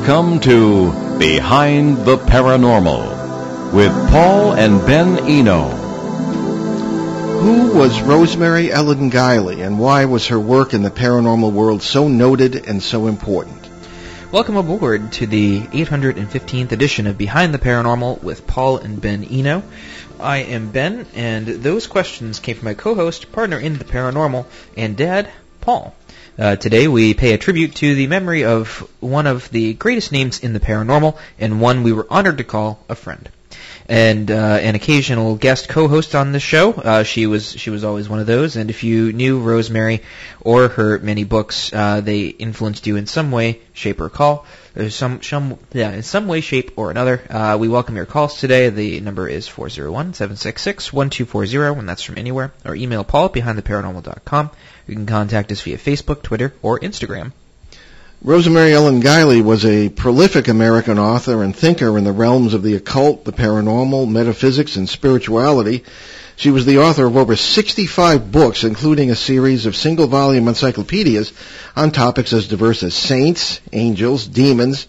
Welcome to Behind the Paranormal with Paul and Ben Eno. Who was Rosemary Ellen Guiley, and why was her work in the paranormal world so noted and so important? Welcome aboard to the 815th edition of Behind the Paranormal with Paul and Ben Eno. I am Ben, and those questions came from my co-host, partner in the paranormal, and dad, Paul. Today we pay a tribute to the memory of one of the greatest names in the paranormal, and one we were honored to call a friend. And an occasional guest co-host on this show. She was always one of those. And if you knew Rosemary or her many books, they influenced you in some way, shape, or call. In some way, shape, or another. We welcome your calls today. The number is 401-766-1240, and that's from anywhere. Or email Paul at behindtheparanormal.com. You can contact us via Facebook, Twitter, or Instagram. Rosemary Ellen Guiley was a prolific American author and thinker in the realms of the occult, the paranormal, metaphysics, and spirituality. She was the author of over 65 books, including a series of single-volume encyclopedias on topics as diverse as saints, angels, demons,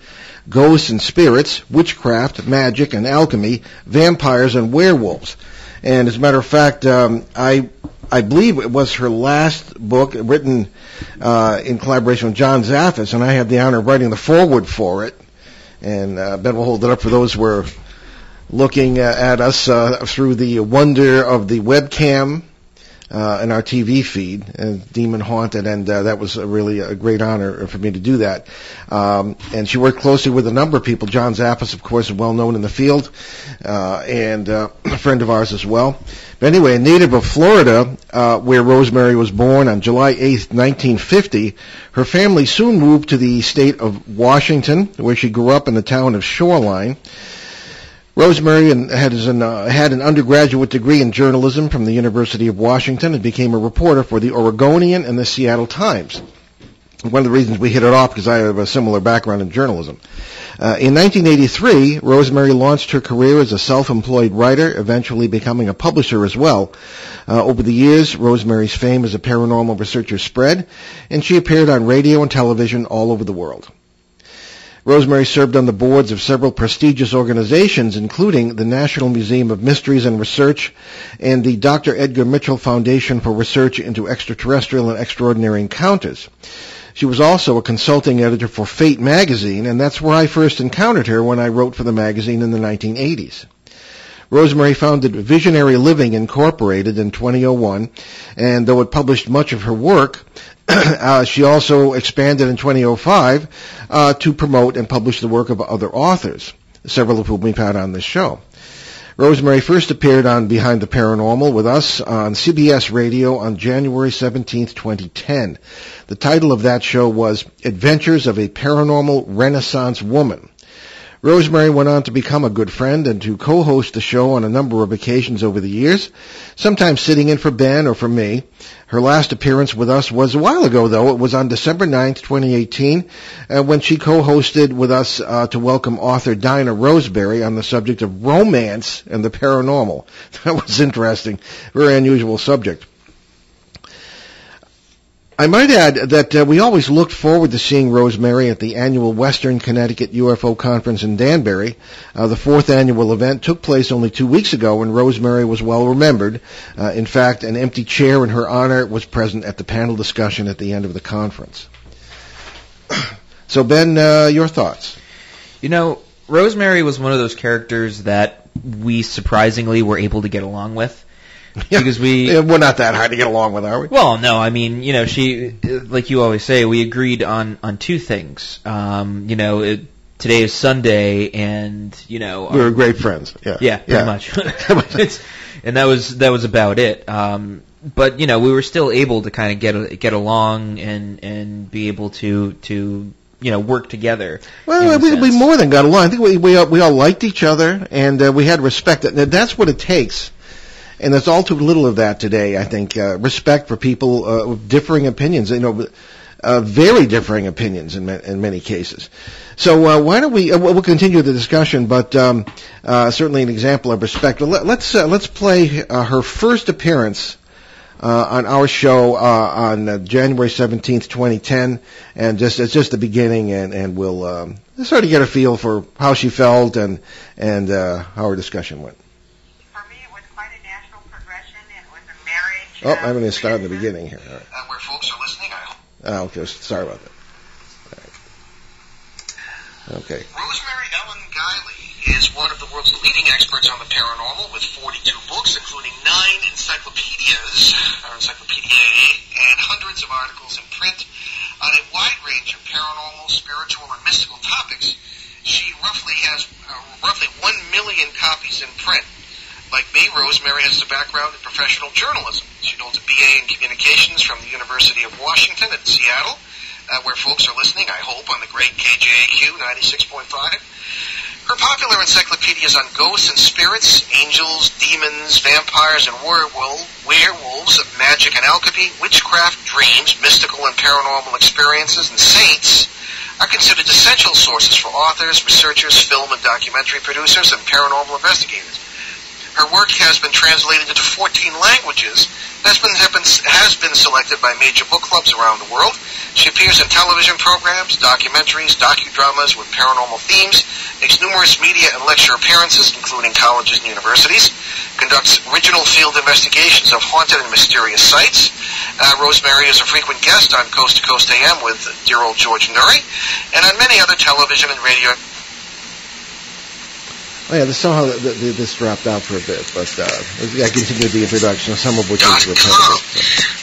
ghosts and spirits, witchcraft, magic and alchemy, vampires and werewolves. And as a matter of fact, I believe it was her last book written in collaboration with John Zaffis, and I had the honor of writing the foreword for it. And Ben will hold it up for those who are looking at us through the wonder of the webcam and our TV feed, Demon Haunted, and that was really a great honor for me to do that. And she worked closely with a number of people. John Zaffis, of course, is well known in the field, and a friend of ours as well. But anyway, a native of Florida, where Rosemary was born on July 8th, 1950, her family soon moved to the state of Washington, where she grew up in the town of Shoreline. Rosemary had an undergraduate degree in journalism from the University of Washington and became a reporter for the Oregonian and the Seattle Times. One of the reasons we hit it off because I have a similar background in journalism. In 1983, Rosemary launched her career as a self-employed writer, eventually becoming a publisher as well. Over the years, Rosemary's fame as a paranormal researcher spread, and she appeared on radio and television all over the world. Rosemary served on the boards of several prestigious organizations, including the National Museum of Mysteries and Research and the Dr. Edgar Mitchell Foundation for Research into Extraterrestrial and Extraordinary Encounters. She was also a consulting editor for Fate magazine, and that's where I first encountered her when I wrote for the magazine in the 1980s. Rosemary founded Visionary Living Incorporated in 2001, and though it published much of her work, she also expanded in 2005 to promote and publish the work of other authors, several of whom we've had on this show. Rosemary first appeared on Behind the Paranormal with us on CBS Radio on January 17th, 2010. The title of that show was Adventures of a Paranormal Renaissance Woman. Rosemary went on to become a good friend and to co-host the show on a number of occasions over the years, sometimes sitting in for Ben or for me. Her last appearance with us was a while ago, though. It was on December 9th, 2018, when she co-hosted with us to welcome author Dinah Roseberry on the subject of romance and the paranormal. That was interesting. Very unusual subject. I might add that we always looked forward to seeing Rosemary at the annual Western Connecticut UFO Conference in Danbury. The fourth annual event took place only 2 weeks ago, and Rosemary was well remembered. In fact, an empty chair in her honor was present at the panel discussion at the end of the conference. So, Ben, your thoughts? You know, Rosemary was one of those characters that we surprisingly were able to get along with. Yeah, because we're not that hard to get along with, are we? Well, no, I mean, you know, she, like you always say, we agreed on two things. You know, today is Sunday, and you know, we were great friends. Yeah, pretty much. And that was about it. But you know, we were still able to kind of get along and be able to you know, work together. Well, we more than got along. I think we all liked each other, and we had respect. That's what it takes. And there's all too little of that today, I think. Respect for people with differing opinions, you know, very differing opinions in many cases. So why don't we'll continue the discussion, but certainly an example of respect. Let's play her first appearance on our show on January 17th, 2010, and it's just the beginning, and we'll sort of get a feel for how she felt and how her discussion went. For me, it was quite a natural progression. It was a marriage. Oh, I'm going to start in the beginning here. All right. Where folks are listening, I hope. Okay, sorry about that. All right. Okay. Rosemary Ellen Guiley is one of the world's leading experts on the paranormal, with 42 books, including 9 encyclopedias, or encyclopediae, and hundreds of articles in print on a wide range of paranormal, spiritual, and mystical topics. She roughly has 1 million copies in print. Like me, Rosemary has a background in professional journalism. She holds a BA in communications from the University of Washington at Seattle, where folks are listening, I hope, on the great KJAQ 96.5. Her popular encyclopedias on ghosts and spirits, angels, demons, vampires, and werewolves, magic and alchemy, witchcraft, dreams, mystical and paranormal experiences, and saints are considered essential sources for authors, researchers, film and documentary producers, and paranormal investigators. Her work has been translated into 14 languages and has been selected by major book clubs around the world. She appears in television programs, documentaries, docudramas with paranormal themes, makes numerous media and lecture appearances, including colleges and universities, conducts original field investigations of haunted and mysterious sites. Rosemary is a frequent guest on Coast to Coast AM with dear old George Nuri, and on many other television and radio. Oh, yeah, somehow this dropped out for a bit, but I continued the introduction, some of which is repetitive.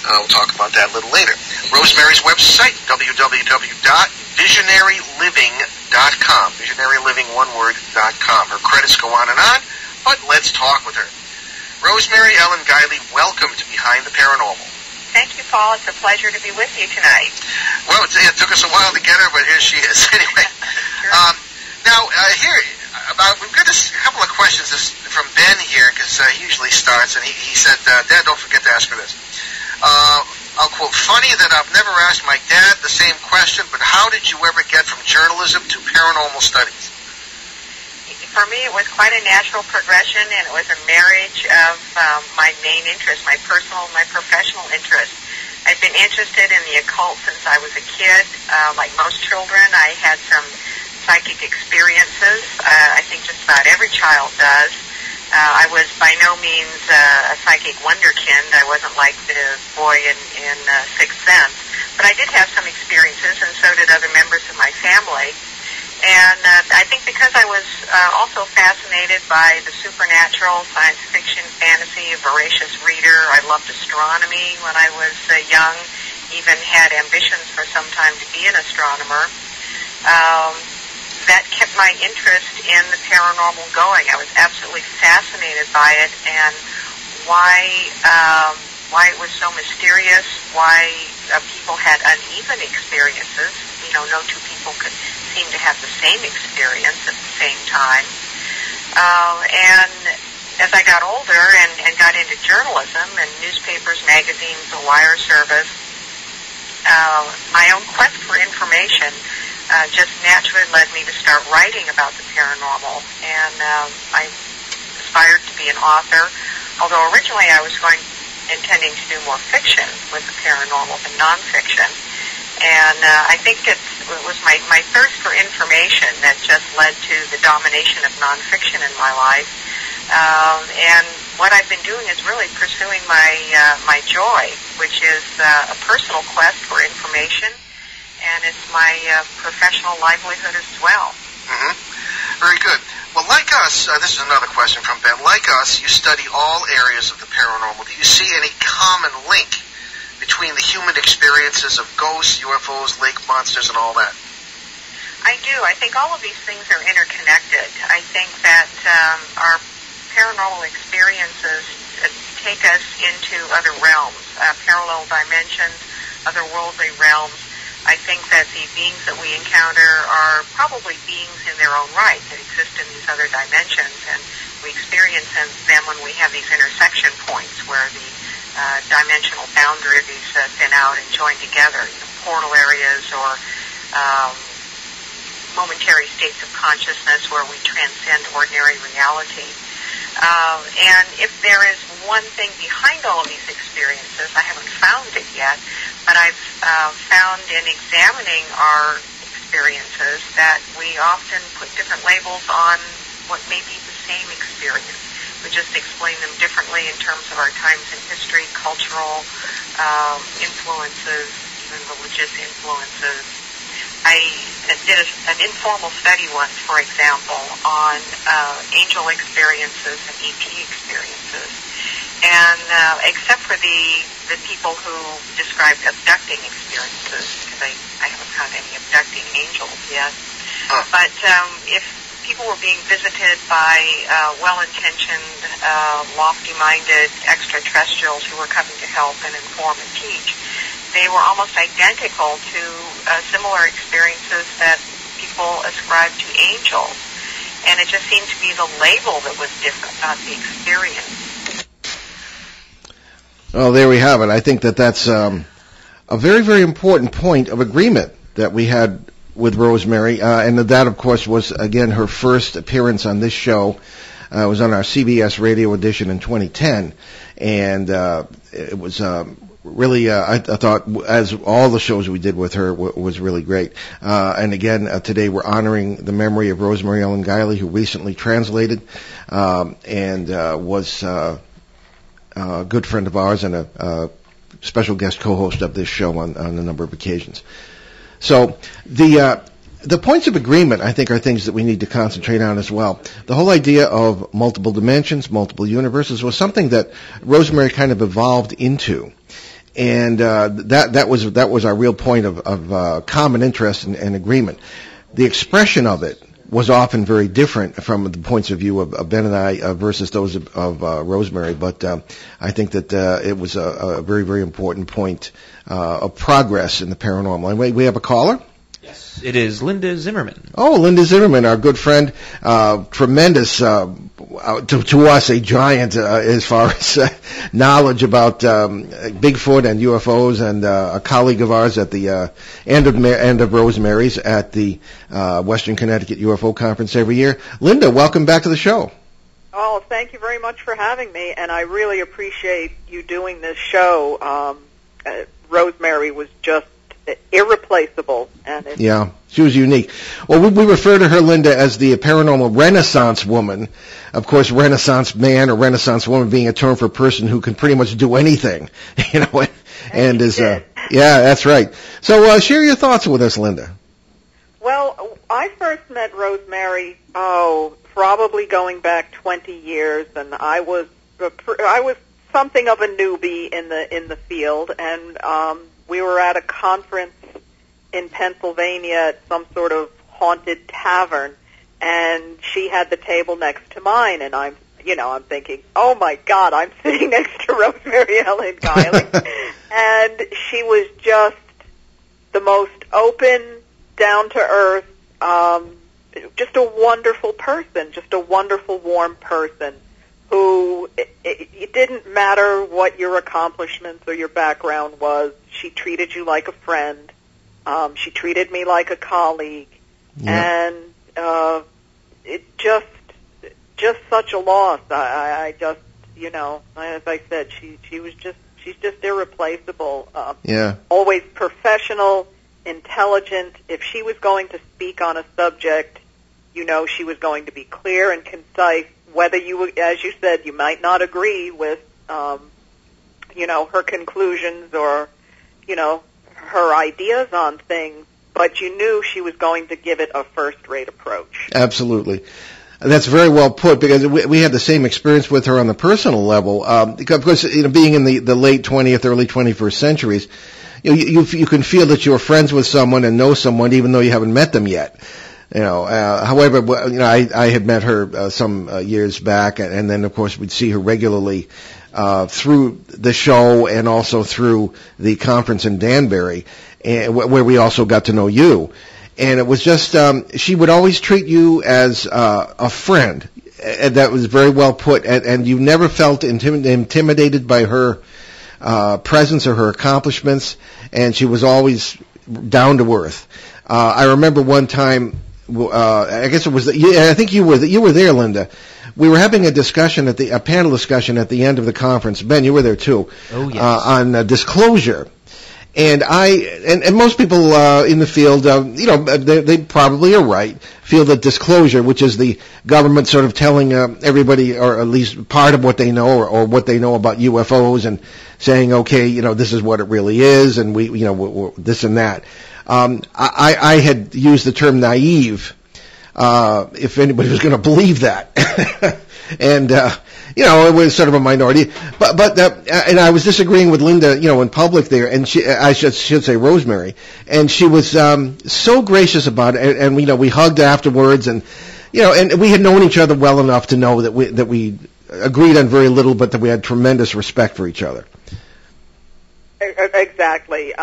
We'll talk about that a little later. Rosemary's website, www.visionaryliving.com. Visionaryliving.com. Her credits go on, but let's talk with her. Rosemary Ellen Guiley, welcome to Behind the Paranormal. Thank you, Paul. It's a pleasure to be with you tonight. Well, it took us a while to get her, but here she is. Anyway, Sure. We've got a couple of questions from Ben here, because he usually starts, and he said, Dad, don't forget to ask her this. I'll quote, funny that I've never asked my dad the same question, but how did you ever get from journalism to paranormal studies? For me, it was quite a natural progression, and it was a marriage of my main interest, my personal, my professional interest. I've been interested in the occult since I was a kid. Like most children, I had some psychic experiences. I think just about every child does. I was by no means a psychic wonderkind. I wasn't like the boy in Sixth Sense. But I did have some experiences, and so did other members of my family. And I think because I was also fascinated by the supernatural, science fiction, fantasy, a voracious reader. I loved astronomy when I was young, even had ambitions for some time to be an astronomer. That kept my interest in the paranormal going. I was absolutely fascinated by it, and why it was so mysterious, why people had uneven experiences. You know, no two people could seem to have the same experience at the same time. And as I got older and got into journalism and newspapers, magazines, the wire service, my own quest for information just naturally led me to start writing about the paranormal, and I aspired to be an author, although originally I was intending to do more fiction with the paranormal than nonfiction. And I think it was my thirst for information that just led to the domination of nonfiction in my life. And what I've been doing is really pursuing my joy, which is a personal quest for information, and it's my professional livelihood as well. Mm-hmm. Very good. Well, like us, this is another question from Ben. Like us, you study all areas of the paranormal. Do you see any common link between the human experiences of ghosts, UFOs, lake monsters, and all that? I do. I think all of these things are interconnected. I think that our paranormal experiences take us into other realms, parallel dimensions, otherworldly realms. I think that the beings that we encounter are probably beings in their own right that exist in these other dimensions, and we experience them when we have these intersection points where the dimensional boundaries thin out and join together, portal areas or momentary states of consciousness where we transcend ordinary reality. And if there is one thing behind all of these experiences. I haven't found it yet, but I've found in examining our experiences that we often put different labels on what may be the same experience. We just explain them differently in terms of our times in history, cultural influences, even religious influences. I did an informal study once, for example, on angel experiences and ET experiences. And except for the people who described abducting experiences, because I haven't found any abducting angels yet. But if people were being visited by well-intentioned, lofty-minded extraterrestrials who were coming to help and inform and teach, they were almost identical to similar experiences that people ascribe to angels. And it just seemed to be the label that was different, not the experience. Well, there we have it. I think that's a very, very important point of agreement that we had with Rosemary, and that, of course, was, again, her first appearance on this show. It was on our CBS radio edition in 2010, and it was really, I thought, as all the shows we did with her was really great. And again, today we're honoring the memory of Rosemary Ellen Guiley, who recently translated and was a good friend of ours and a special guest co-host of this show on a number of occasions. So the points of agreement, I think, are things that we need to concentrate on as well. The whole idea of multiple dimensions, multiple universes, was something that Rosemary kind of evolved into, and that was our real point of common interest and agreement. The expression of it was often very different from the points of view of Ben and I versus those of Rosemary, but I think that it was a very, very important point of progress in the paranormal. And we have a caller? Yes, it is Linda Zimmerman. Oh, Linda Zimmerman, our good friend, tremendous, to us, a giant as far as knowledge about Bigfoot and UFOs, and a colleague of ours at the end of Rosemary's at the Western Connecticut UFO Conference every year. Linda, welcome back to the show. Oh, thank you very much for having me, and I really appreciate you doing this show. Rosemary was just irreplaceable. And yeah, she was unique. Well, we refer to her, Linda, as the paranormal Renaissance woman. Of course, Renaissance man or Renaissance woman being a term for a person who can pretty much do anything, you know, and is, yeah, that's right. So, share your thoughts with us, Linda. Well, I first met Rosemary, probably going back 20 years, and I was something of a newbie in the field, and we were at a conference in Pennsylvania at some sort of haunted tavern, and she had the table next to mine, and I'm thinking, oh my God, I'm sitting next to Rosemary Ellen Guiley. And she was just the most open, down-to-earth, just a wonderful person, just a wonderful, warm person who, it didn't matter what your accomplishments or your background was. She treated you like a friend. She treated me like a colleague. Yep. And it just such a loss. I just, as I said, she's just irreplaceable. Always professional, intelligent. If she was going to speak on a subject, she was going to be clear and concise. Whether you, as you said, you might not agree with, her conclusions or, her ideas on things, but you knew she was going to give it a first-rate approach. Absolutely. That's very well put, because we had the same experience with her on the personal level. Of course, being in the late 20th, early 21st centuries, you can feel that you're friends with someone and know someone even though you haven't met them yet. However, I had met her some years back, and then of course we'd see her regularly through the show and also through the conference in Danbury, where we also got to know you. And it was just she would always treat you as a friend. And that was very well put, and you never felt intimidated by her presence or her accomplishments, and she was always down to earth. I remember one time I guess it was, I think you were there, Linda. We were having a panel discussion at the end of the conference. Ben, you were there too. Oh, yes. On disclosure. And and most people in the field, they probably are right, feel that disclosure, which is the government sort of telling everybody, or at least part of what they know, or what they know about UFOs, and saying, okay, this is what it really is, and we're this and that. I had used the term naive, if anybody was going to believe that. And, it was sort of a minority, but and I was disagreeing with Linda, in public there, and I should say Rosemary, and she was, so gracious about it, and we hugged afterwards, and, and we had known each other well enough to know that we agreed on very little, but that we had tremendous respect for each other. Exactly.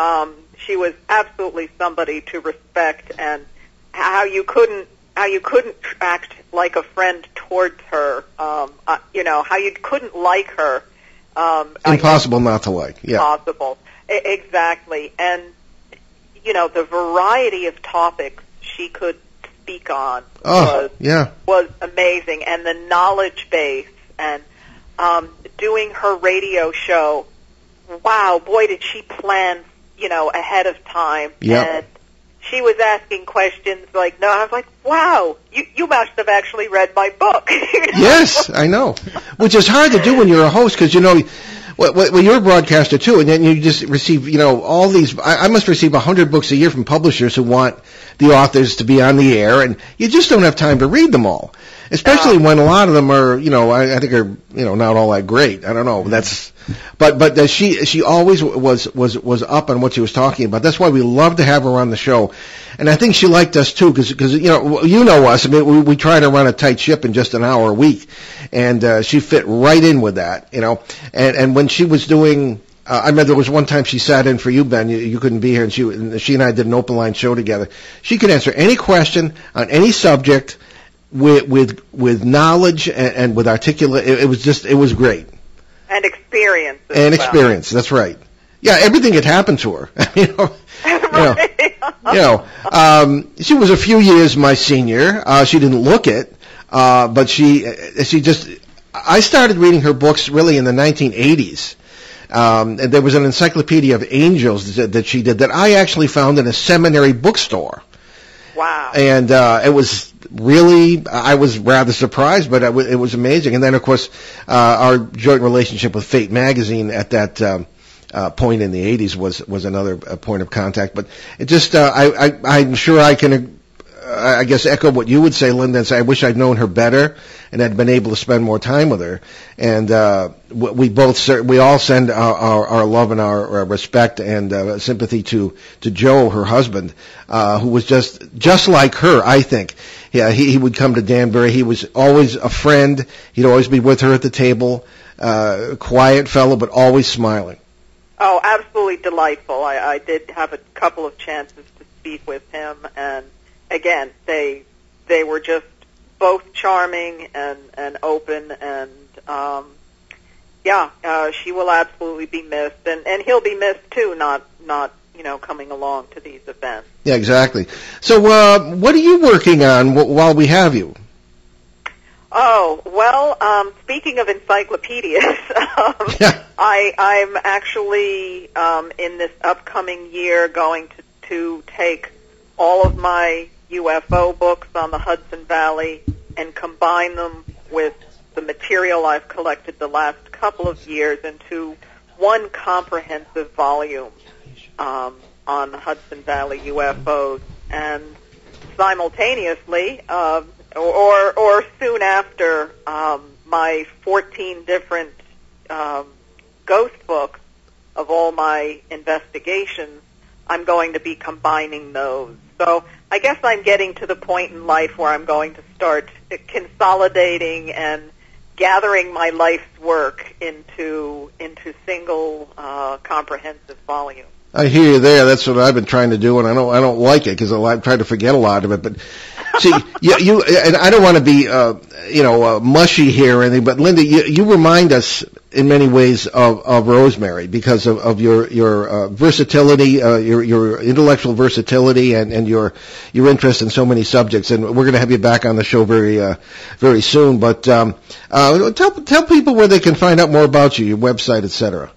She was absolutely somebody to respect, and how you couldn't act like a friend towards her, how you couldn't like her. Impossible not to like, yeah. Impossible. Exactly. And, the variety of topics she could speak on was amazing. And the knowledge base, and doing her radio show, wow, boy, did she plan, ahead of time. Yep. And she was asking questions like, no, I was like, wow, you must have actually read my book. Yes, I know. Which is hard to do when you're a host, because, well, you're a broadcaster too, and then you just receive, all these, I must receive 100 books a year from publishers who want the authors to be on the air, and you just don't have time to read them all. Especially when a lot of them are, I think are, not all that great. I don't know. But she always was up on what she was talking about. That's why we love to have her on the show. And I think she liked us too, because you know us. I mean, we try to run a tight ship in just an hour a week, and she fit right in with that, And when she was doing, I remember there was one time she sat in for you, Ben. You couldn't be here, and she and I did an open line show together. She could answer any question on any subject with knowledge and with articulate. It was great. And experience. Experience, that's right. Yeah, everything had happened to her. She was a few years my senior. She didn't look it, but she just. I started reading her books really in the 1980s. And there was an encyclopedia of angels that she did that I actually found in a seminary bookstore. Wow. And it was really, I was rather surprised, but it was amazing. And then, of course, our joint relationship with Fate magazine at that point in the 80s was another point of contact. But it just, I'm sure I can, I guess, echo what you would say, Linda, and say I wish I'd known her better and had been able to spend more time with her. And we all send our love and our respect and sympathy to Joe, her husband, who was just like her, I think. Yeah, he would come to Danbury. He was always a friend. He'd always be with her at the table. Quiet fellow, but always smiling. Oh, absolutely delightful. I did have a couple of chances to speak with him, and again, they were just both charming and open, and she will absolutely be missed, and he'll be missed too, not coming along to these events. Yeah, exactly. So what are you working on while we have you? Oh, well, speaking of encyclopedias, I'm actually in this upcoming year going to take all of my UFO books on the Hudson Valley and combine them with the material I've collected the last couple of years into one comprehensive volume on Hudson Valley UFOs, and simultaneously, or soon after, my 14 different ghost books of all my investigations, I'm going to be combining those. So I guess I'm getting to the point in life where I'm going to start consolidating and gathering my life's work into single comprehensive volumes. I hear you there. That's what I've been trying to do, and I don't like it because I've tried to forget a lot of it. But see, you and I don't want to be mushy here or anything. But Linda, you remind us in many ways of Rosemary because of your versatility, your intellectual versatility, and your interest in so many subjects. And we're going to have you back on the show very soon. But tell people where they can find out more about you, your website, etc.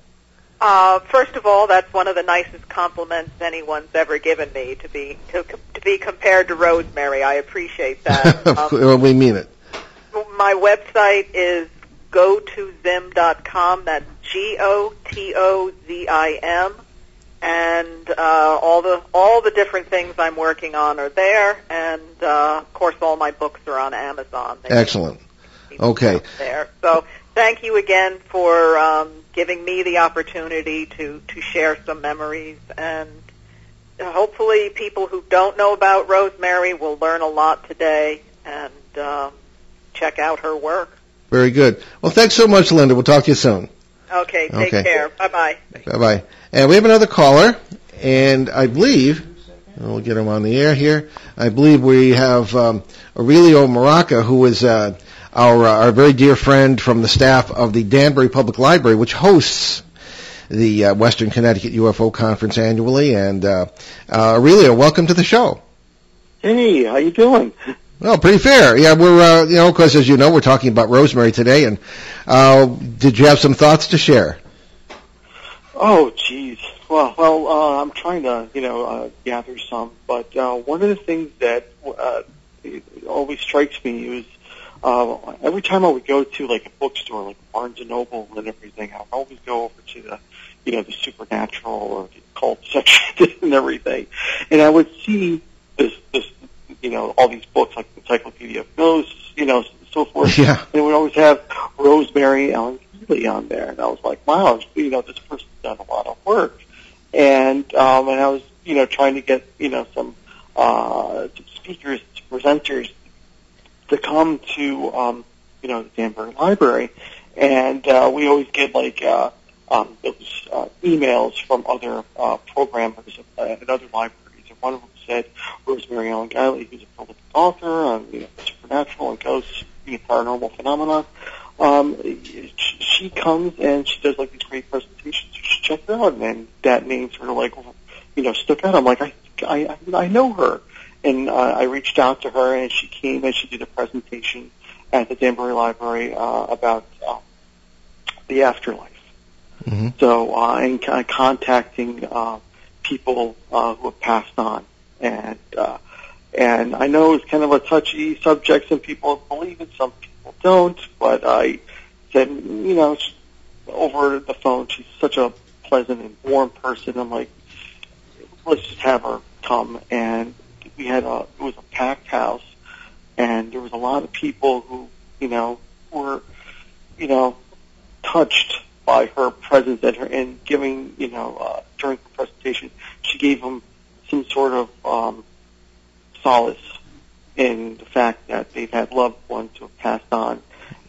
First of all, that's one of the nicest compliments anyone's ever given me, to be compared to Rosemary. I appreciate that. Well, we mean it. My website is gotozim.com. That's GOTOZIM, and all the different things I'm working on are there, and of course all my books are on Amazon. Excellent. Okay. There. So thank you again for giving me the opportunity to share some memories, and hopefully people who don't know about Rosemary will learn a lot today and check out her work. Very good. Well, thanks so much, Linda. We'll talk to you soon. Okay, take care. Bye-bye. Bye-bye. And we have another caller, and I believe, we'll get him on the air here, I believe we have Aurelio Maraca, who is our very dear friend from the staff of the Danbury Public Library, which hosts the Western Connecticut UFO Conference annually. And Aurelio, welcome to the show. Hey, how you doing? Well, pretty fair. Yeah, we're, because as you know, we're talking about Rosemary today, and did you have some thoughts to share? Oh, geez. Well, I'm trying to, gather some, but one of the things that always strikes me is every time I would go to, like, a bookstore, like Barnes & Noble and everything, I would always go over to the, the supernatural or the occult section and everything, and I would see this all these books like Encyclopedia of Ghosts, so forth. Yeah. And it would always have Rosemary Ellen Guiley on there, and I was like, wow, this person's done a lot of work. And I was, trying to get, some speakers, presenters to come to, the Danbury Library, and we always get like those emails from other programmers at other libraries, and one of them said Rosemary Ellen Guiley, who's a prolific author on supernatural and ghosts, paranormal phenomena. She comes and she does like these great presentations. You should check her out. And that name sort of like stuck out. I'm like, I know her, and I reached out to her, and she came and she did a presentation at the Danbury Library about the afterlife. Mm-hmm. So and kind of contacting people who have passed on. And I know it's kind of a touchy subject. Some people believe it, some people don't. But I said, over the phone, she's such a pleasant and warm person. I'm like, let's just have her come. And we had it was a packed house, and there was a lot of people who, were, touched by her presence and giving, during the presentation, she gave them some sort of solace in the fact that they've had loved ones who have passed on,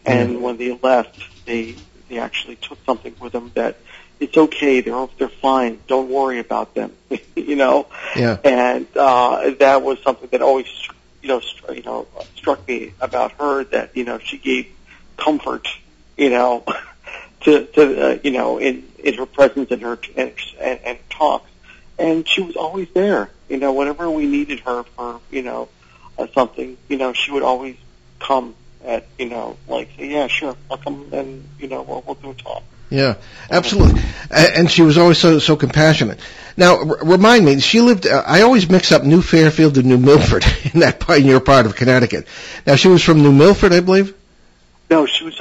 and when they left, they actually took something with them that it's okay, they're fine, don't worry about them, Yeah. And that was something that always, struck me about her, that she gave comfort, to in her presence and her and talks. And she was always there, whenever we needed her for, something, she would always come at, like, say, yeah, sure, I'll come and, we'll do a talk. Yeah, absolutely. And she was always so compassionate. Now, remind me, she lived, I always mix up New Fairfield and New Milford in your part of Connecticut. Now, she was from New Milford, I believe? No, she was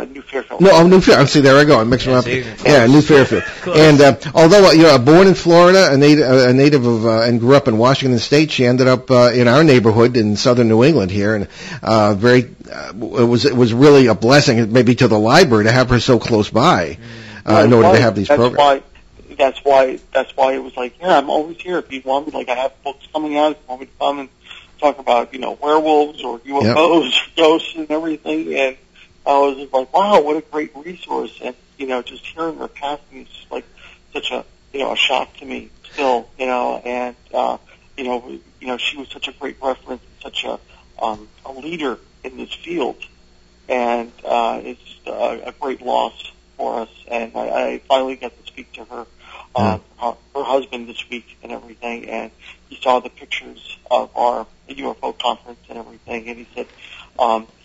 New Fairfield. No, New Fairfield. See, there I go. I mixed them up. Yeah, New Fairfield. And although born in Florida, a native of and grew up in Washington State, she ended up in our neighborhood in southern New England here, and it was really a blessing, maybe to the library, to have her so close by in order to have these programs. That's why it was like, yeah, I'm always here. If you want me, like, I have books coming out. If you want me to come and talk about werewolves or UFOs, ghosts, and everything, and I was just like, wow, what a great resource. And, just hearing her passing is just like such a shock to me still, and, she was such a great reference, such a leader in this field. And, it's just a great loss for I finally got to speak to her, her husband this week and everything, and he saw the pictures of our UFO conference and everything, and he said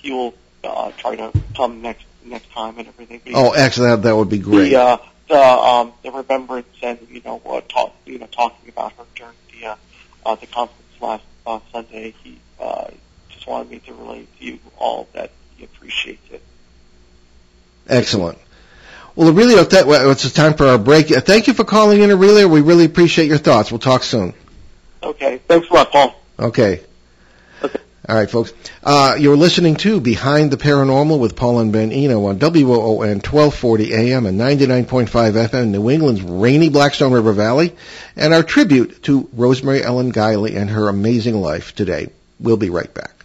he will try to come next time and everything. Oh, excellent! That would be great. The remembrance and talking about her during the conference last Sunday. He just wanted me to relate to you all that he appreciates it. Excellent. Well, Aurelio, it's time for our break. Thank you for calling in, Aurelio. We really appreciate your thoughts. We'll talk soon. Okay. Thanks a lot, Paul. Okay. All right, folks. You're listening to Behind the Paranormal with Paul and Ben Eno on WOON 1240 AM and 99.5 FM, New England's rainy Blackstone River Valley, and our tribute to Rosemary Ellen Guiley and her amazing life today. We'll be right back.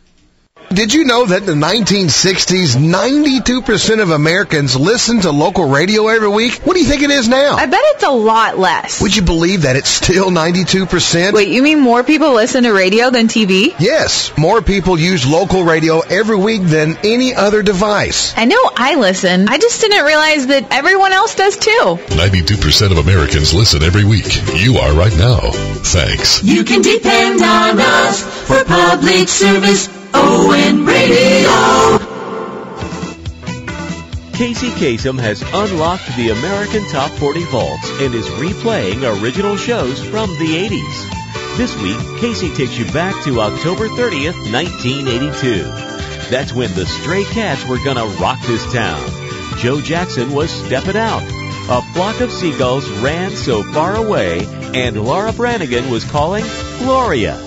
Did you know that in the 1960s, 92% of Americans listened to local radio every week? What do you think it is now? I bet it's a lot less. Would you believe that it's still 92%? Wait, you mean more people listen to radio than TV? Yes, more people use local radio every week than any other device. I know I listen. I just didn't realize that everyone else does too. 92% of Americans listen every week. You are right now. Thanks. You can depend on us for public service. ON Radio. Casey Kasem has unlocked the American Top 40 vaults and is replaying original shows from the 80s. This week, Casey takes you back to October 30th, 1982. That's when the Stray Cats were gonna rock this town. Joe Jackson was stepping out. A flock of seagulls ran so far away, and Laura Branigan was calling Gloria.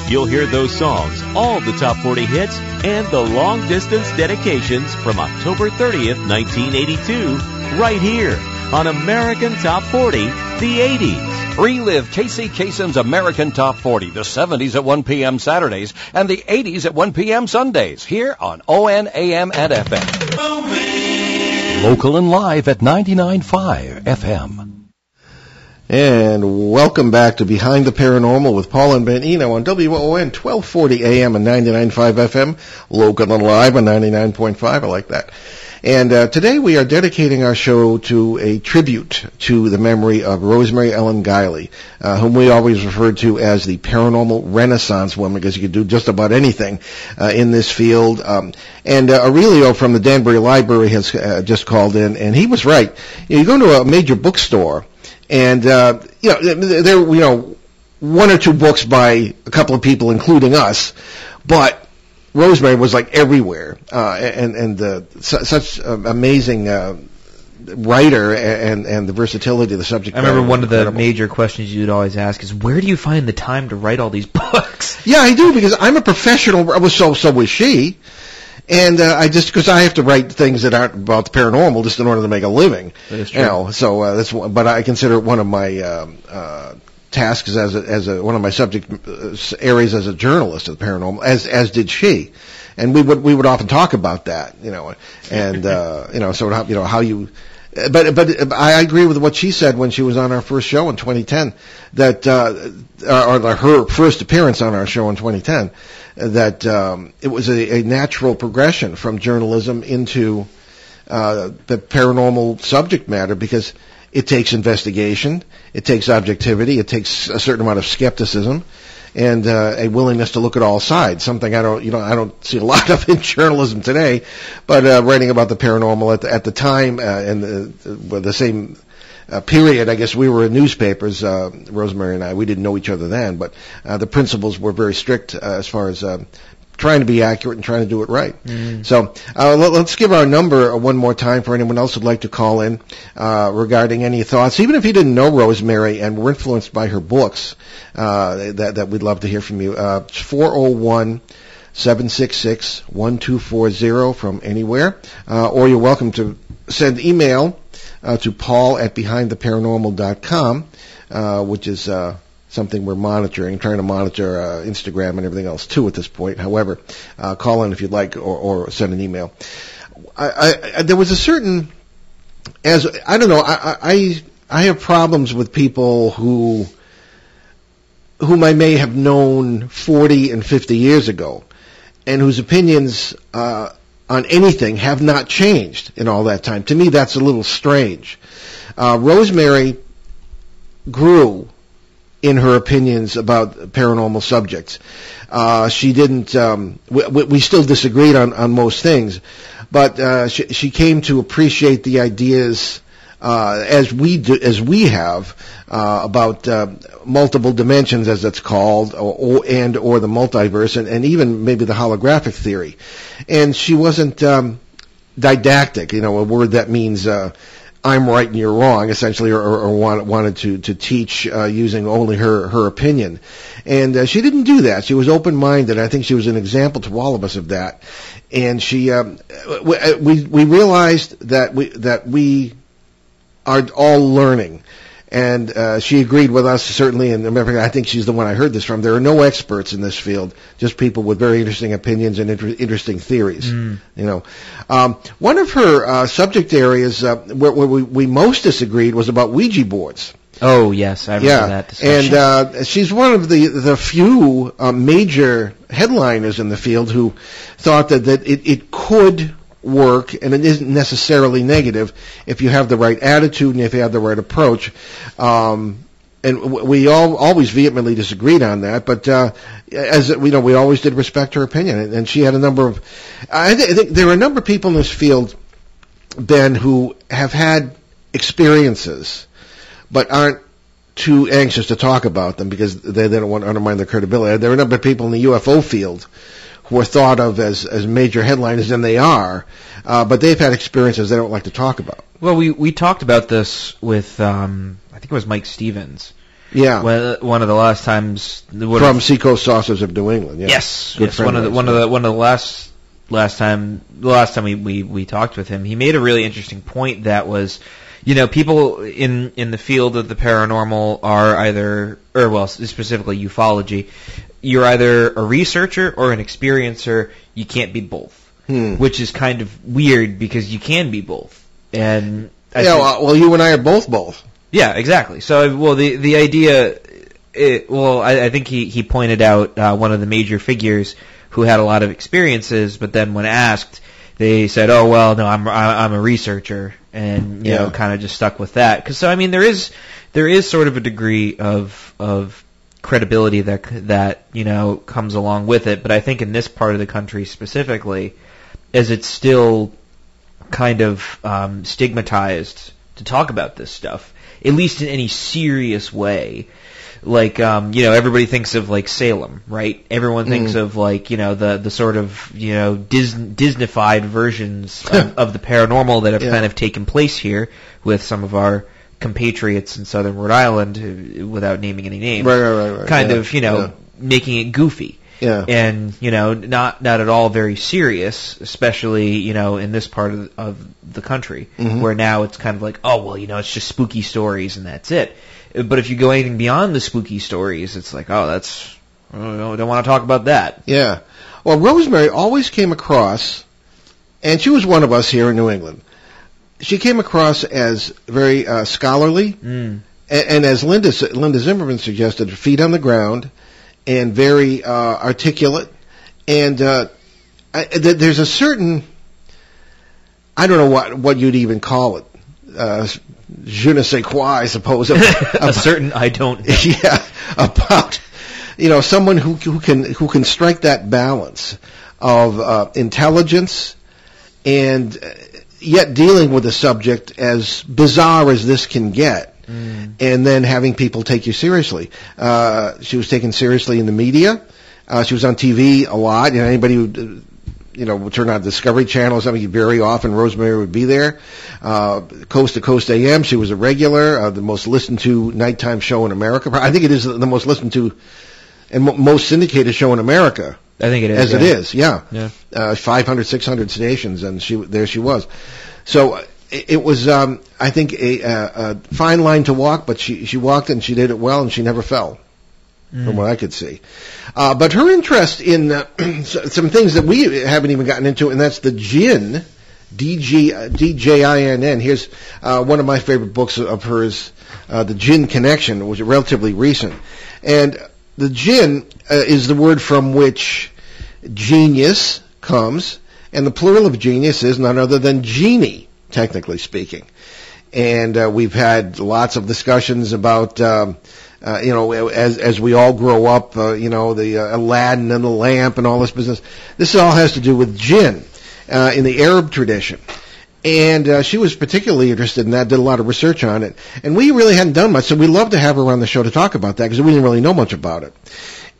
You'll hear those songs, all the top 40 hits, and the long-distance dedications from October 30th, 1982, right here on American Top 40, the 80s. Relive Casey Kasem's American Top 40, the 70s at 1 p.m. Saturdays and the 80s at 1 p.m. Sundays, here on ON, AM, and FM. Local and live at 99.5 FM. And welcome back to Behind the Paranormal with Paul and Ben Eno on WOON 1240 AM and 99.5 FM, local and live on 99.5. I like that. And today we are dedicating our show to a tribute to the memory of Rosemary Ellen Guiley, whom we always referred to as the paranormal Renaissance woman, because you could do just about anything in this field. And Aurelio from the Danbury Library has just called in, and he was right. You go to a major bookstore, and, there, one or two books by a couple of people, including us, but Rosemary was like everywhere, and such amazing writer, and the versatility of the subject. I remember one of the major questions you'd always ask is, where do you find the time to write all these books? Yeah, I do, because I'm a professional, so was she. And because I have to write things that aren't about the paranormal just in order to make a living. That is true. But I consider it one of my tasks as one of my subject areas as a journalist of the paranormal, as did she. And we would often talk about that, and how you. But I agree with what she said when she was on our first show in 2010, that or her first appearance on our show in 2010. That it was a natural progression from journalism into the paranormal subject matter, because it takes investigation, it takes objectivity, it takes a certain amount of skepticism, and a willingness to look at all sides. Something I don't see a lot of in journalism today. But writing about the paranormal at the time and the same period, I guess we were in newspapers, Rosemary and I. We didn't know each other then, but the principles were very strict as far as trying to be accurate and trying to do it right. So let's give our number one more time for anyone else who'd like to call in regarding any thoughts, even if you didn't know Rosemary and were influenced by her books. That we'd love to hear from you. It's 401-766-1240 from anywhere, or you're welcome to send email to paul@behindtheparanormal.com, which is something we're monitoring, trying to monitor Instagram and everything else too at this point. However, call in if you'd like, or send an email. There was a certain, I have problems with people whom I may have known 40 and 50 years ago, and whose opinions on anything have not changed in all that time. To me, that's a little strange. Rosemary grew in her opinions about paranormal subjects. She didn't. We still disagreed on most things, but she came to appreciate the ideas as we have about multiple dimensions, as it's called, or the multiverse, and even maybe the holographic theory. And she wasn't didactic, a word that means I'm right and you're wrong, essentially, or wanted to teach using only her opinion. And she didn't do that. She was open-minded. I think she was an example to all of us of that. And she, we realized that we are all learning. And she agreed with us, certainly, and remember, I think she's the one I heard this from. There are no experts in this field, just people with very interesting opinions and interesting theories. One of her subject areas where we most disagreed was about Ouija boards. Oh, yes, I remember that discussion. And she's one of the few major headliners in the field who thought that it could work, and it isn't necessarily negative if you have the right attitude and if you have the right approach. And we always vehemently disagreed on that, but as we know, we always did respect her opinion. And she had a number of. I think there are a number of people in this field, Ben, who have had experiences, but aren't too anxious to talk about them because they don't want to undermine their credibility. There are a number of people in the UFO field who are thought of as major headliners, and they are, but they've had experiences they don't like to talk about. Well, we talked about this with, I think it was Mike Stevens. Yeah. One of the last times. From Seacoast Saucers of New England, yeah. Yes. One of the last time we talked with him, he made a really interesting point that was, people in the field of the paranormal are specifically ufology, you're either a researcher or an experiencer. You can't be both, which is kind of weird because you can be both. And you and I are both. Yeah, exactly. So, the idea, I think he pointed out one of the major figures who had a lot of experiences, but then when asked, they said, "Oh, well, no, I'm a researcher," and kind of just stuck with that. Because there is sort of a degree of credibility that comes along with it, but I think in this part of the country specifically, as it's still kind of stigmatized to talk about this stuff, at least in any serious way. Like everybody thinks of like Salem, right? Everyone thinks of like the sort of Disneyfied versions of the paranormal that have kind of taken place here with some of our compatriots in southern Rhode Island, without naming any names, right. Kind of making it goofy, and not at all very serious, especially in this part of the country, where now it's kind of like, oh well, it's just spooky stories and that's it. But if you go anything beyond the spooky stories, it's like, oh, I don't want to talk about that. Yeah. Well, Rosemary always came across, and she was one of us here in New England. She came across as very scholarly, and as Linda Zimmerman suggested, feet on the ground, and very articulate. And there's a certain, I don't know what you'd even call it, je ne sais quoi, I suppose. A certain I don't know. Yeah, about someone who can strike that balance of intelligence and yet dealing with a subject as bizarre as this can get, and then having people take you seriously. She was taken seriously in the media. She was on TV a lot. Anybody who would turn on Discovery Channel or something, very often Rosemary would be there. Coast to Coast AM, she was a regular, the most listened to nighttime show in America. I think it is the most listened to and most syndicated show in America. I think it is. As it is, yeah. 500, 600 stations, and there she was. So it was, I think, a fine line to walk, but she walked and she did it well, and she never fell, from what I could see. But her interest in some things that we haven't even gotten into, and that's the Jinn, D-J-I-N-N. Here's one of my favorite books of hers, The Jinn Connection, which is relatively recent. And the Jinn is the word from which genius comes, And the plural of genius is none other than genie, technically speaking. And we've had lots of discussions about, as we all grow up, the Aladdin and the lamp and all this business. This all has to do with jinn in the Arab tradition. And she was particularly interested in that, did a lot of research on it. And we really hadn't done much, so we'd love to have her on the show to talk about that, because we didn't really know much about it.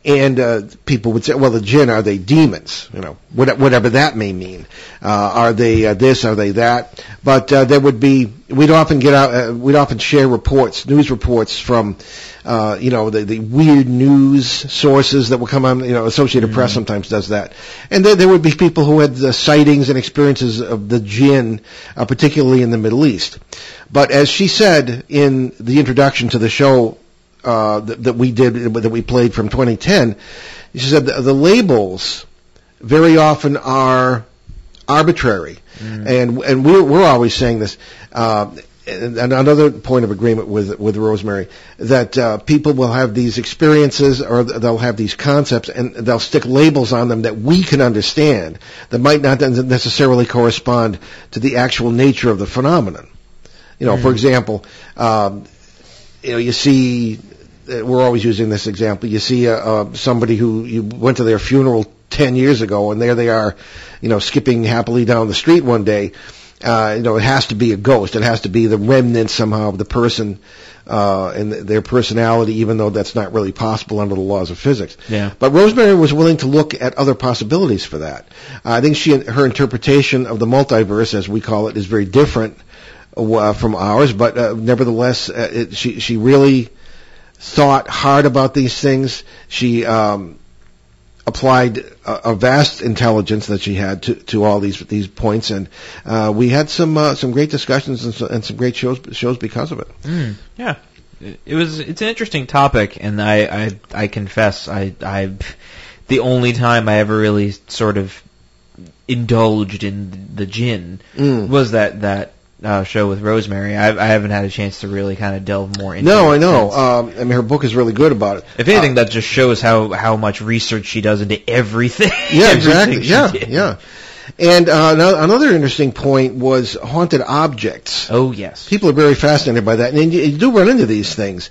And people would say, well, the jinn, are they demons? Whatever that may mean. Are they this? Are they that? But we'd often share news reports from, the weird news sources that will come on. Associated Press sometimes does that. And there would be people who had sightings and experiences of the jinn, particularly in the Middle East. But as she said in the introduction to the show, that we played from 2010, she said the labels very often are arbitrary, and we're always saying this. And another point of agreement with Rosemary, that people will have these experiences, or they'll have these concepts, and they'll stick labels on them that we can understand that might not necessarily correspond to the actual nature of the phenomenon. For example, you see, we're always using this example. You see somebody who you went to their funeral 10 years ago, and there they are, skipping happily down the street one day. It has to be a ghost. It has to be the remnant somehow of the person and their personality, even though that's not really possible under the laws of physics. Yeah. But Rosemary was willing to look at other possibilities for that. I think her interpretation of the multiverse, as we call it, is very different from ours, but nevertheless, she really thought hard about these things. She applied a vast intelligence that she had to all these points, and we had some great discussions and some great shows because of it. Yeah, it's an interesting topic, and I confess I the only time I ever really sort of indulged in the jinn was that show with Rosemary. I haven't had a chance to really kind of delve more into it. No, I know. Her book is really good about it. If anything, that just shows how much research she does into everything. Yeah, exactly. Yeah. And another interesting point was haunted objects. Oh, yes. People are very fascinated by that, and you do run into these things.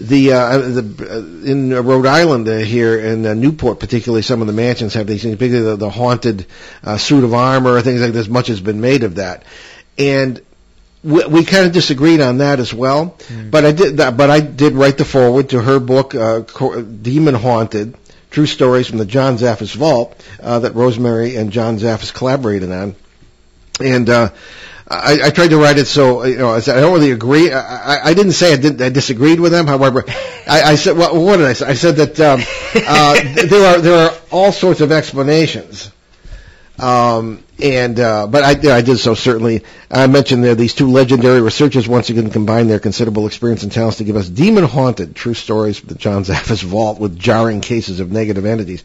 In Rhode Island here in Newport, particularly, some of the mansions have these things, particularly the haunted suit of armor, things like this. Much has been made of that. And we kind of disagreed on that as well. But I did write the foreword to her book, Demon Haunted: True Stories from the John Zaffis Vault, that Rosemary and John Zaffis collaborated on. And I tried to write it so, I said I don't really agree. I didn't say I disagreed with them. However, I said, well, what did I say? I said that there are all sorts of explanations. But I did so certainly. I mentioned there these two legendary researchers once again combined their considerable experience and talents to give us Demon Haunted: True Stories from the John Zaffis Vault with jarring cases of negative entities.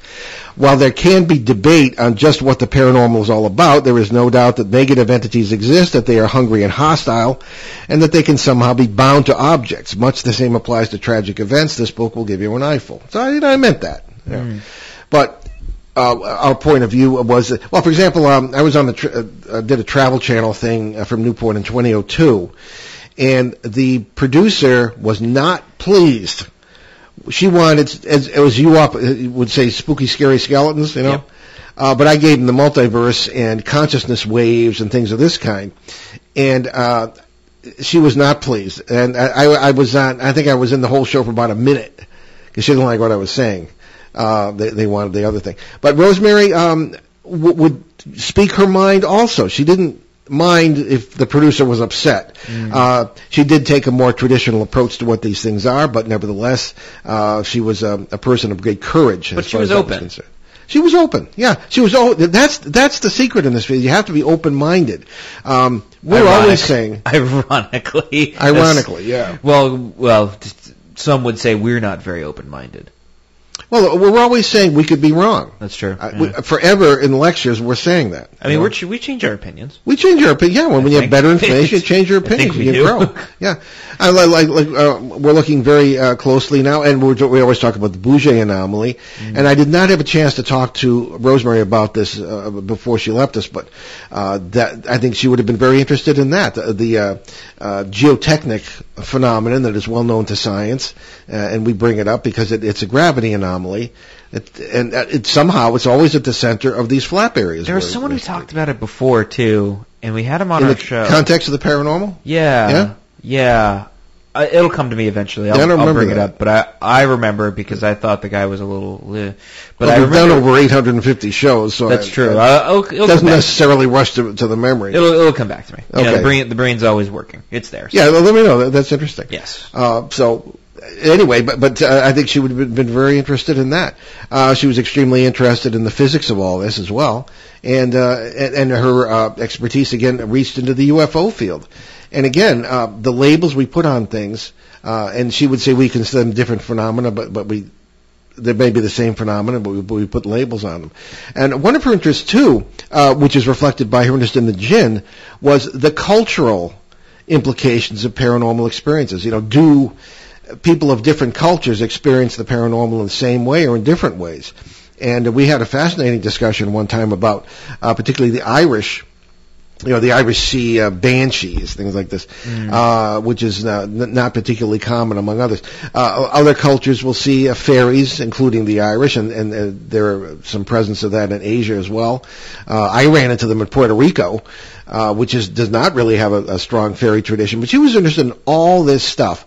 While there can be debate on just what the paranormal is all about, there is no doubt that negative entities exist, that they are hungry and hostile, and that they can somehow be bound to objects. Much the same applies to tragic events. This book will give you an eyeful. So I meant that. Yeah. But our point of view was, well, for example, I was on did a Travel Channel thing from Newport in 2002, and the producer was not pleased. She wanted, as you would say, spooky, scary skeletons, Yep. But I gave them the multiverse and consciousness waves and things of this kind, and she was not pleased. And I think I was in the whole show for about a minute because she didn't like what I was saying. They wanted the other thing. But Rosemary would speak her mind also. She didn't mind if the producer was upset. She did take a more traditional approach to what these things are, but nevertheless, she was a person of great courage. But she was open. She was open. Yeah, she was. That's the secret in this field. You have to be open-minded. We're always saying, ironically, yeah. Well, some would say we're not very open-minded. Well, we're always saying we could be wrong. That's true. Forever in lectures, we're saying that. I mean, we change our opinions. We change our opinion. Yeah, when you have better information, you change your opinion. I think we you grow. Yeah. We're looking very closely now, and we always talk about the Bouget anomaly. And I did not have a chance to talk to Rosemary about this before she left us, but that I think she would have been very interested in that. The geotechnic phenomenon that is well known to science, and we bring it up because it's a gravity anomaly. Somehow it's always at the center of these flap areas. There was someone who talked about it before too, and we had him on our show. In the context of the paranormal? Yeah. It'll come to me eventually. I'll bring it up, but I remember it because I thought the guy was a little. But we've done over 850 shows, so that's true. It doesn't necessarily rush to the memory. It'll come back to me. Okay. The brain's always working. It's there. So. Yeah, let me know. That's interesting. Yes. So anyway, but I think she would have been very interested in that. She was extremely interested in the physics of all this as well, and her expertise again reached into the UFO field. And again, the labels we put on things, and she would say we consider them different phenomena, but they may be the same phenomena, but we put labels on them. And one of her interests too, which is reflected by her interest in the jinn, was the cultural implications of paranormal experiences. Do people of different cultures experience the paranormal in the same way or in different ways? And we had a fascinating discussion one time about particularly the Irish. The Irish see banshees, things like this, which is not particularly common among others. Other cultures will see fairies, including the Irish, and there are some presence of that in Asia as well. I ran into them in Puerto Rico, which does not really have a strong fairy tradition, but she was interested in all this stuff,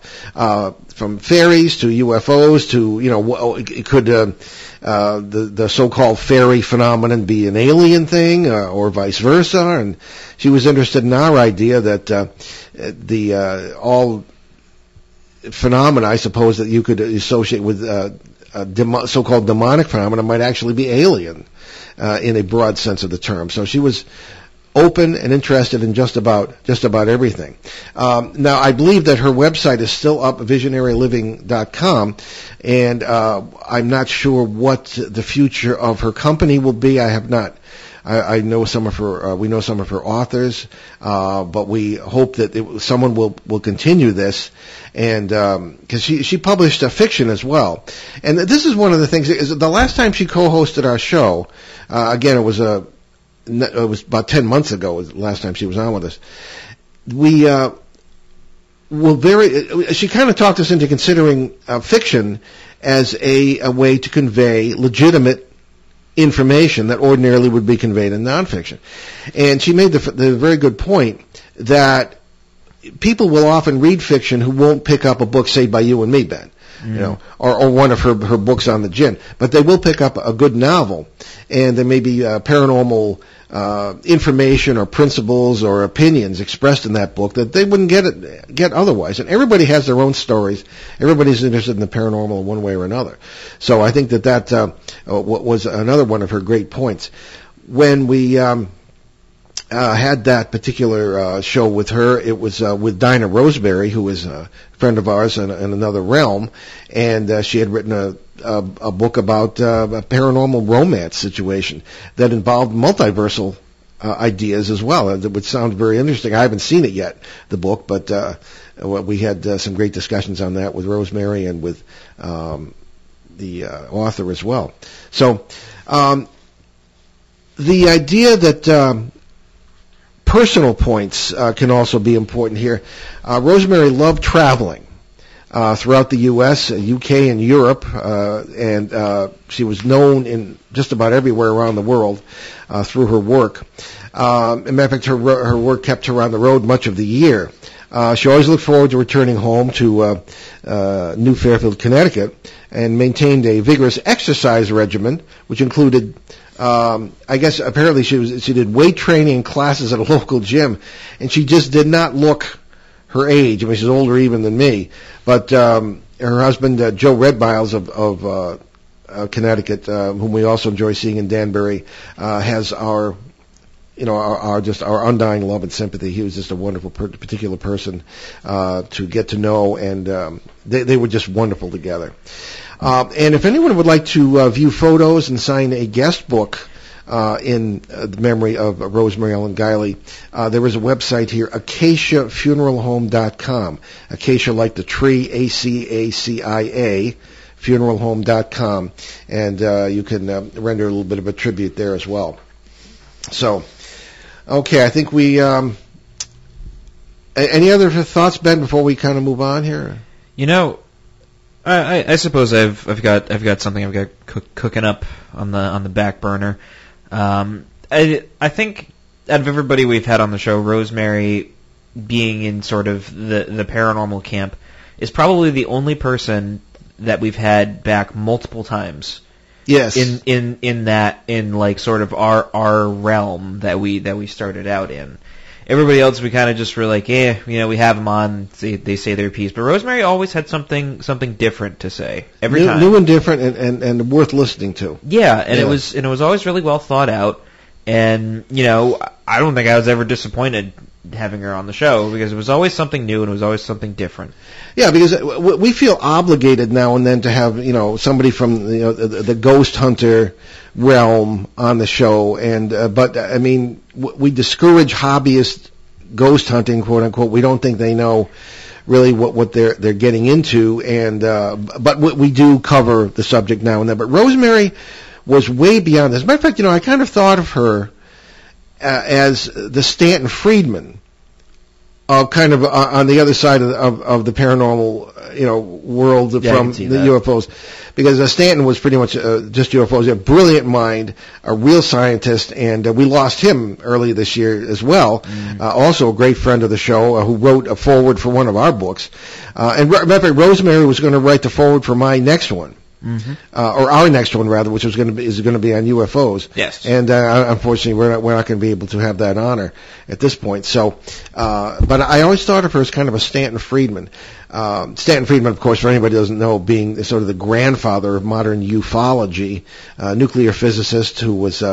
from fairies to UFOs to, could the so-called fairy phenomenon be an alien thing, or vice versa? And she was interested in our idea that all phenomena, I suppose, that you could associate with so-called demonic phenomena might actually be alien in a broad sense of the term. So she was open and interested in just about everything. Now, I believe that her website is still up, visionaryliving.com, and I'm not sure what the future of her company will be. I have not. I know some of her. We know some of her authors, but we hope that someone will continue this, and because she published a fiction as well. And this is one of the things. Is the last time she co-hosted our show, again, it was about 10 months ago, was the last time she was on with us. She kind of talked us into considering fiction as a way to convey legitimate information that ordinarily would be conveyed in nonfiction. And she made the very good point that people will often read fiction who won't pick up a book, say, by you and me, Ben. Or one of her books on the jinn, but they will pick up a good novel, and there may be paranormal information or principles or opinions expressed in that book that they wouldn't get otherwise. And everybody has their own stories. Everybody's interested in the paranormal in one way or another. So I think that was another one of her great points. When we had that particular show with her, it was with Dinah Rosemary, who is a friend of ours in another realm, and she had written a book about a paranormal romance situation that involved multiversal ideas as well. It would sound very interesting. I haven't seen it yet, the book, but we had some great discussions on that with Rosemary and with the author as well. So the idea that personal points can also be important here. Rosemary loved traveling throughout the U.S., U.K., and Europe, and she was known in just about everywhere around the world through her work. As a matter of fact, her work kept her on the road much of the year. She always looked forward to returning home to New Fairfield, Connecticut, and maintained a vigorous exercise regimen, which included I guess apparently she did weight training classes at a local gym, and she just did not look her age. I mean, she's older even than me. But her husband, Joe Redmiles of Connecticut, whom we also enjoy seeing in Danbury, has our undying love and sympathy. He was just a wonderful particular person to get to know, and they were just wonderful together. And if anyone would like to view photos and sign a guest book in the memory of Rosemary Ellen Guiley, there is a website here, acaciafuneralhome.com. Acacia like the tree, ACACIA, funeralhome.com. And you can render a little bit of a tribute there as well. So, okay, I think we... any other thoughts, Ben, before we kind of move on here? You know, I suppose I've got something I've got cooking up on the back burner. I think out of everybody we've had on the show, Rosemary, being in sort of the paranormal camp, is probably the only person that we've had back multiple times. Yes. In like sort of our realm that we started out in. Everybody else, we kind of just were like, we have them on. They say their piece, but Rosemary always had something different to say every time. New and different, and worth listening to. Yeah, and it was always really well thought out. And I don't think I was ever disappointed having her on the show because it was always something new and it was always something different. Yeah, because we feel obligated now and then to have somebody from the ghost hunter realm on the show, and but I mean we discourage hobbyist ghost hunting, quote unquote. We don't think they know really what they're getting into, and but we do cover the subject now and then. But Rosemary was way beyond this. As a matter of fact, I kind of thought of her as the Stanton Friedman of kind of on the other side of the paranormal world from the UFOs, because Stanton was pretty much just UFOs. A brilliant mind, a real scientist, and we lost him early this year as well. Also a great friend of the show who wrote a foreword for one of our books. And matter of fact, Rosemary was going to write the foreword for my next one. Or our next one rather, which is going to be on UFOs. Yes. And unfortunately, we're not going to be able to have that honor at this point. So, but I always thought of her as kind of a Stanton Friedman. Stanton Friedman, of course, for anybody who doesn't know, being sort of the grandfather of modern ufology, nuclear physicist who was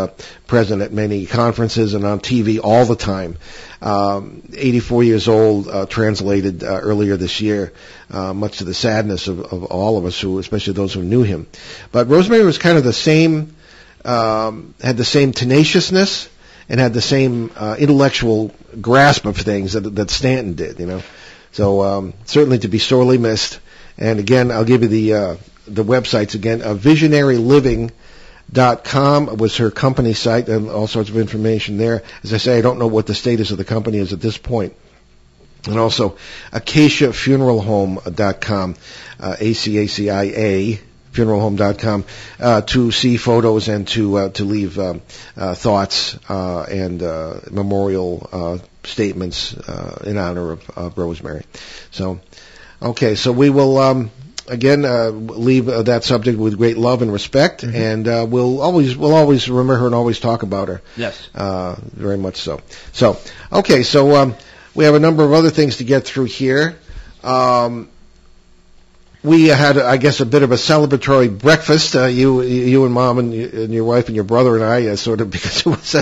present at many conferences and on TV all the time. 84 years old, translated earlier this year, much to the sadness of all of us, especially those who knew him. But Rosemary was kind of the same, had the same tenaciousness and had the same intellectual grasp of things that Stanton did, So certainly to be sorely missed. And again, I'll give you the websites again. VisionaryLiving.com was her company site, and all sorts of information there. As I say, I don't know what the status of the company is at this point. And also acaciafuneralhome.com, ACACIA, funeralhome.com, to see photos and to leave thoughts and memorial statements in honor of Rosemary. So, okay, so we will again leave that subject with great love and respect, and we'll always remember her and always talk about her. Yes, very much so. So, okay, so we have a number of other things to get through here. We had, I guess, a bit of a celebratory breakfast. You and Mom and your wife and your brother and I, sort of, because it was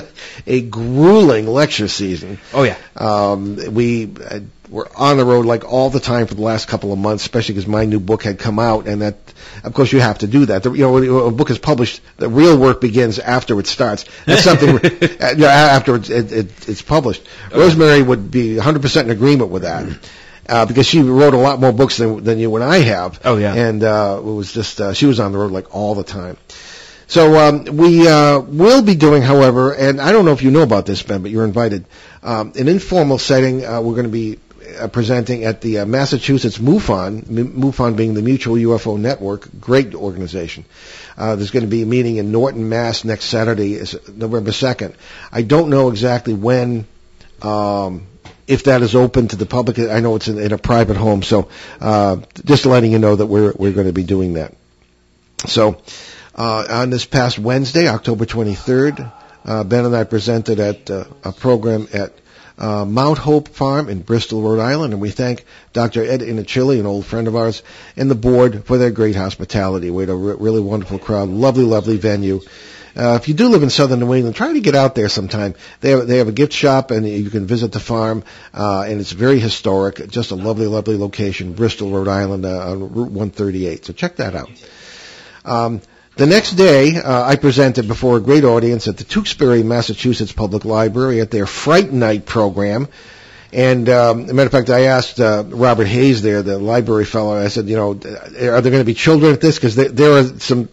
a grueling lecture season. Oh yeah. We were on the road like all the time for the last couple of months, especially because my new book had come out, and that, of course, you have to do that. When a book is published, the real work begins after it starts. That's something after it's published. Okay. Rosemary would be 100% in agreement with that. Because she wrote a lot more books than you and I have. Oh yeah. And it was just she was on the road like all the time. So we will be doing, however, and I don't know if you know about this, Ben, but you're invited. An informal setting. We're going to be presenting at the Massachusetts MUFON being the Mutual UFO Network, great organization. There's going to be a meeting in Norton, Mass. next Saturday, is November 2nd. I don't know exactly when. If that is open to the public, I know it's in a private home, so just letting you know that we're going to be doing that. So on this past Wednesday, October 23rd, Ben and I presented at a program at Mount Hope Farm in Bristol, Rhode Island, and we thank Dr. Ed Inicilli, an old friend of ours, and the board for their great hospitality. We had a really wonderful crowd, lovely venue. If you do live in southern New England, try to get out there sometime. They have a gift shop, and you can visit the farm, and it's very historic. Just a lovely location, Bristol, Rhode Island, on Route 138. So check that out. The next day, I presented before a great audience at the Tewksbury, Massachusetts Public Library at their Fright Night program. And, as a matter of fact, I asked Robert Hayes there, the library fellow, I said, are there going to be children at this? Because there are some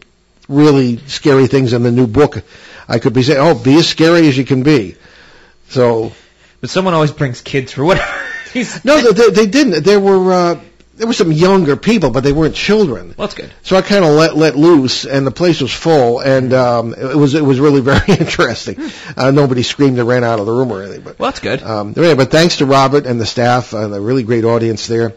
really scary things in the new book. I could be saying, be as scary as you can be. So, but someone always brings kids for whatever. No, they didn't. There were some younger people, but they weren't children. Well, that's good. So I kind of let loose, and the place was full, and it was really very interesting. Nobody screamed and ran out of the room or anything. But, well, that's good. But thanks to Robert and the staff, and a really great audience there.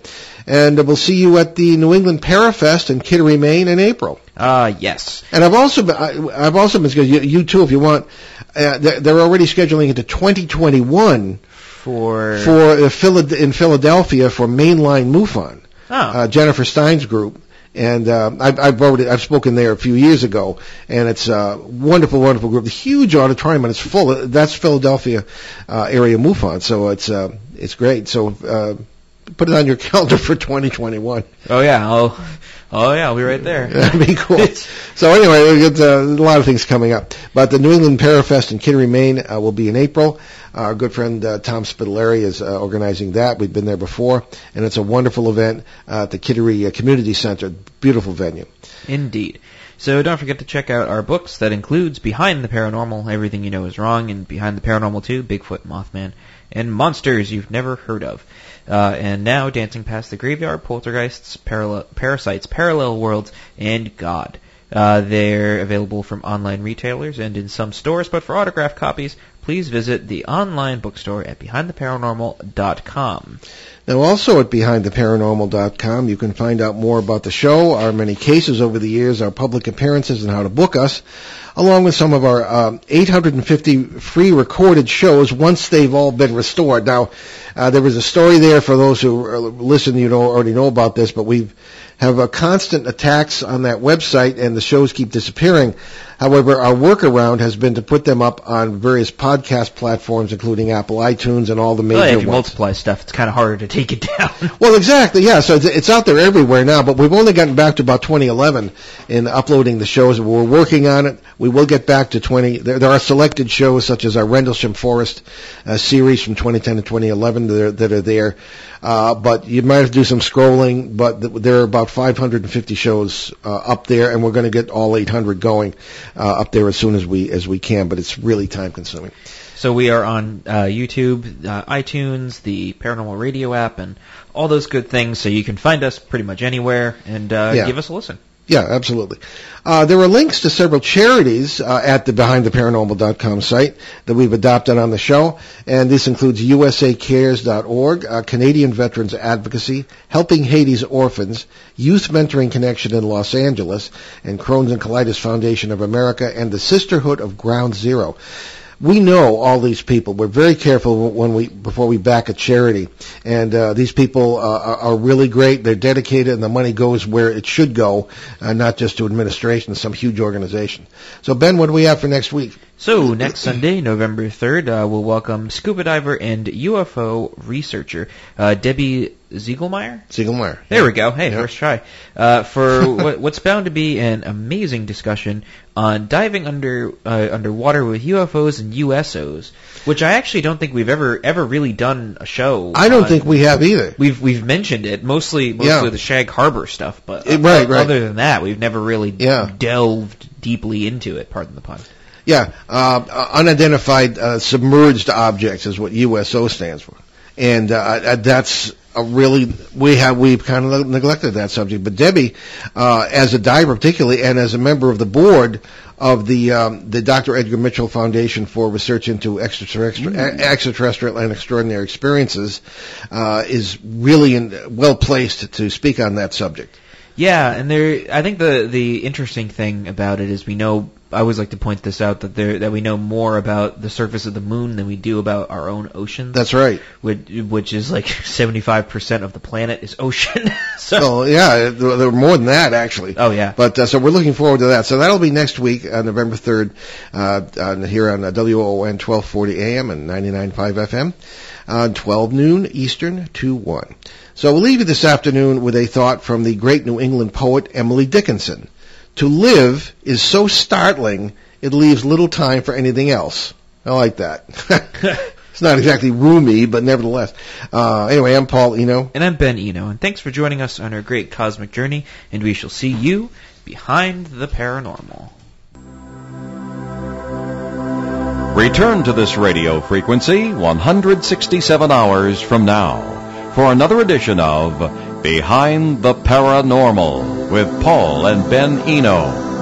And we'll see you at the New England Parafest in Kittery, Maine in April. Yes. And I've also been you too, if you want. They're already scheduling it to 2021 for in Philadelphia for Mainline MUFON. Oh. Jennifer Stein's group. And I've spoken there a few years ago, and it's a wonderful, wonderful group. A huge auditorium, and it's full. That's Philadelphia area MUFON, so it's great. So put it on your calendar for 2021. Oh yeah, I'll be right there. That'd be cool. So anyway, we get a lot of things coming up. But the New England Parafest in Kittery, Maine will be in April. Our good friend Tom Spitaleri is organizing that. We've been there before, and it's a wonderful event at the Kittery Community Center. Beautiful venue. Indeed. So don't forget to check out our books. That includes Behind the Paranormal, Everything You Know Is Wrong, and Behind the Paranormal 2, Bigfoot, Mothman, and Monsters You've Never Heard Of. And now, Dancing Past the Graveyard, Poltergeists, Parasites, Parallel Worlds, and God. They're available from online retailers and in some stores, but for autographed copies, please visit the online bookstore at BehindTheParanormal.com. Now, also at BehindTheParanormal.com, you can find out more about the show, our many cases over the years, our public appearances, and how to book us, along with some of our 850 free recorded shows once they've all been restored. Now, there was a story there for those who listen, already know about this, but we have constant attacks on that website, and the shows keep disappearing. However, our workaround has been to put them up on various podcast platforms, including Apple iTunes and all the major ones. If you multiply stuff, it's kind of harder to take it down. Well, exactly, yeah. So it's out there everywhere now, but we've only gotten back to about 2011 in uploading the shows. We're working on it. We will get back to 20. There are selected shows, such as our Rendlesham Forest series from 2010 to 2011 that are there. But you might have to do some scrolling, but there are about 550 shows up there, and we're going to get all 800 going up there as soon as we can, but it's really time consuming. So we are on YouTube, iTunes, the Paranormal Radio app, and all those good things, so you can find us pretty much anywhere and give us a listen. Yeah, absolutely. There are links to several charities at the BehindTheParanormal.com site that we've adopted on the show, and this includes USACares.org, Canadian Veterans Advocacy, Helping Haiti's Orphans, Youth Mentoring Connection in Los Angeles, and Crohn's and Colitis Foundation of America, and the Sisterhood of Ground Zero. We know all these people. We're very careful before we back a charity, and these people are really great. They're dedicated, and the money goes where it should go, not just to administration, some huge organization. So, Ben, what do we have for next week? So, next Sunday, November 3rd, we'll welcome scuba diver and UFO researcher Debbie Ziegelmeyer? Ziegelmeyer. There we go. Hey, first try. For what's bound to be an amazing discussion on diving underwater with UFOs and USOs, which I actually don't think we've ever really done a show. I don't think we have either. We've mentioned it, mostly the Shag Harbor stuff, but right. Other than that, we've never really delved deeply into it, pardon the pun. Yeah, unidentified submerged objects is what USO stands for, and that's we've kind of neglected that subject. But Debbie, as a diver particularly, and as a member of the board of the Dr. Edgar Mitchell Foundation for Research into Extraterrestrial and Extraordinary Experiences, is really well placed to speak on that subject. Yeah, and I think the interesting thing about it is I always like to point this out, that we know more about the surface of the moon than we do about our own oceans. That's right. Which is like 75% of the planet is ocean. So yeah, there are more than that actually. Oh yeah. But so we're looking forward to that. So that'll be next week, November 3rd, here on WON 1240 AM and 99.5 FM, 12 noon Eastern to 1. So we'll leave you this afternoon with a thought from the great New England poet Emily Dickinson. To live is so startling, it leaves little time for anything else. I like that. It's not exactly roomy, but nevertheless. Anyway, I'm Paul Eno. And I'm Ben Eno. And thanks for joining us on our great cosmic journey. And we shall see you behind the paranormal. Return to this radio frequency 167 hours from now for another edition of Behind the Paranormal with Paul and Ben Eno.